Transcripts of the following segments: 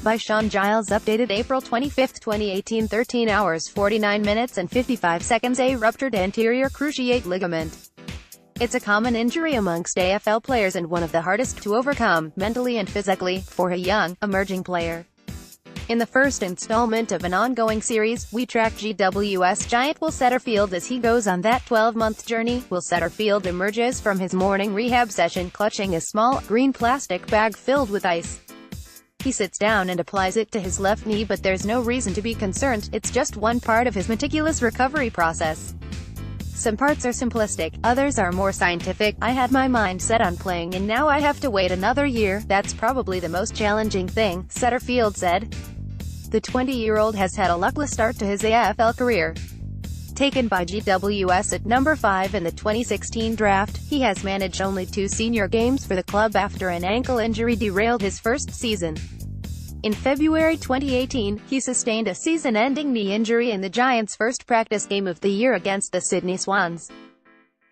by Shaun Giles Updated April 25, 2018 13 hours 49 minutes and 55 seconds. A ruptured anterior cruciate ligament. It's a common injury amongst AFL players and one of the hardest to overcome, mentally and physically, for a young, emerging player. In the first installment of an ongoing series, we track GWS Giant Will Setterfield as he goes on that 12-month journey. Will Setterfield emerges from his morning rehab session clutching a small, green plastic bag filled with ice. He sits down and applies it to his left knee, but there's no reason to be concerned, it's just one part of his meticulous recovery process. Some parts are simplistic, others are more scientific. I had my mind set on playing and now I have to wait another year. That's probably the most challenging thing, Setterfield said. The 20-year-old has had a luckless start to his AFL career. Taken by GWS at number 5 in the 2016 draft, he has managed only 2 senior games for the club after an ankle injury derailed his first season. In February 2018, he sustained a season-ending knee injury in the Giants' first practice game of the year against the Sydney Swans.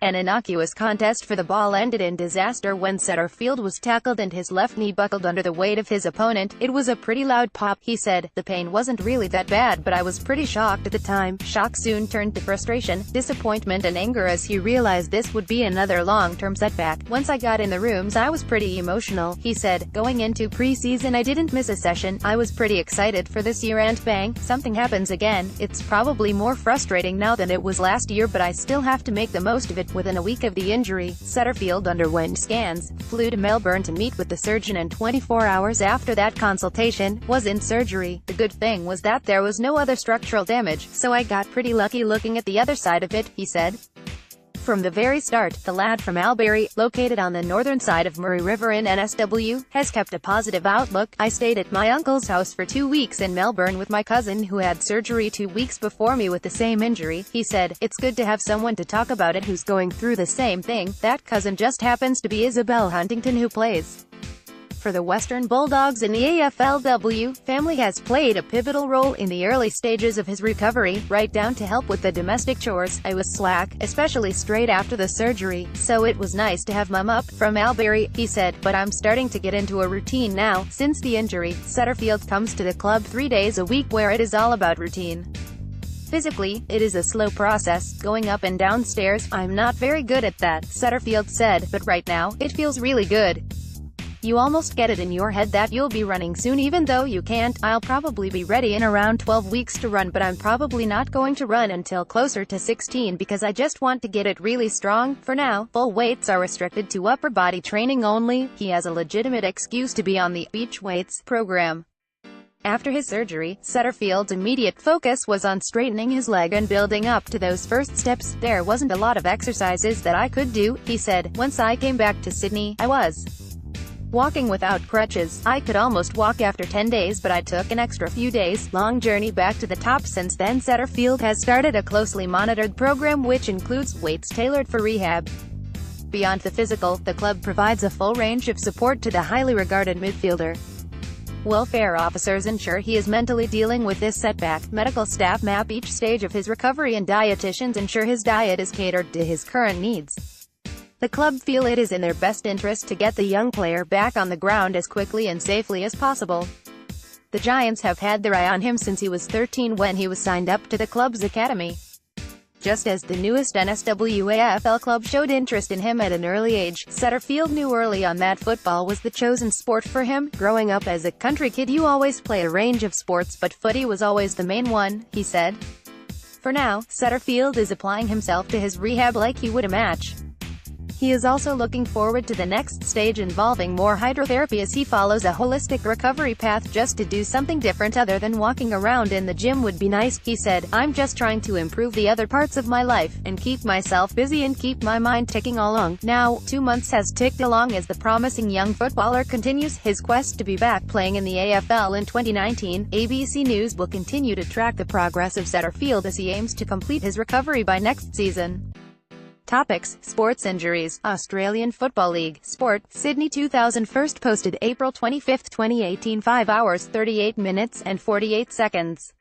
An innocuous contest for the ball ended in disaster when Setterfield was tackled and his left knee buckled under the weight of his opponent. It was a pretty loud pop, he said. The pain wasn't really that bad, but I was pretty shocked at the time. Shock soon turned to frustration, disappointment and anger as he realized this would be another long-term setback. Once I got in the rooms I was pretty emotional, he said. Going into pre-season I didn't miss a session. I was pretty excited for this year and bang, something happens again. It's probably more frustrating now than it was last year, but I still have to make the most of it. Within a week of the injury, Setterfield underwent scans, flew to Melbourne to meet with the surgeon and 24 hours after that consultation, was in surgery. The good thing was that there was no other structural damage, so I got pretty lucky looking at the other side of it, he said. From the very start, the lad from Albury, located on the northern side of Murray River in NSW, has kept a positive outlook. I stayed at my uncle's house for 2 weeks in Melbourne with my cousin who had surgery 2 weeks before me with the same injury, he said. It's good to have someone to talk about it who's going through the same thing. That cousin just happens to be Isabel Huntington, who plays for the Western Bulldogs in the AFLW. Family has played a pivotal role in the early stages of his recovery, right down to help with the domestic chores. I was slack, especially straight after the surgery, so it was nice to have Mum up from Albury, he said, but I'm starting to get into a routine now. Since the injury, Setterfield comes to the club 3 days a week where it is all about routine. Physically, it is a slow process, going up and down stairs. I'm not very good at that, Setterfield said, but right now, it feels really good. You almost get it in your head that you'll be running soon even though you can't. I'll probably be ready in around 12 weeks to run, but I'm probably not going to run until closer to 16 because I just want to get it really strong. For now, full weights are restricted to upper body training only. He has a legitimate excuse to be on the beach weights program. After his surgery, Setterfield's immediate focus was on straightening his leg and building up to those first steps. There wasn't a lot of exercises that I could do, he said. Once I came back to Sydney, I was walking without crutches. I could almost walk after 10 days, but I took an extra few days. Long journey back to the top since then. Setterfield has started a closely monitored program which includes weights tailored for rehab. Beyond the physical, the club provides a full range of support to the highly regarded midfielder. Welfare officers ensure he is mentally dealing with this setback. Medical staff map each stage of his recovery and dietitians ensure his diet is catered to his current needs. The club feel it is in their best interest to get the young player back on the ground as quickly and safely as possible. The Giants have had their eye on him since he was 13 when he was signed up to the club's academy. Just as the newest NSWAFL club showed interest in him at an early age, Setterfield knew early on that football was the chosen sport for him. Growing up as a country kid you always play a range of sports, but footy was always the main one, he said. For now, Setterfield is applying himself to his rehab like he would a match. He is also looking forward to the next stage involving more hydrotherapy as he follows a holistic recovery path. Just to do something different other than walking around in the gym would be nice, he said. I'm just trying to improve the other parts of my life, and keep myself busy and keep my mind ticking along. Now, 2 months has ticked along as the promising young footballer continues his quest to be back playing in the AFL in 2019. ABC News will continue to track the progress of Setterfield as he aims to complete his recovery by next season. Topics: Sports injuries. Australian Football League. Sport. Sydney 2000. First posted April 25, 2018. 5 hours 38 minutes and 48 seconds.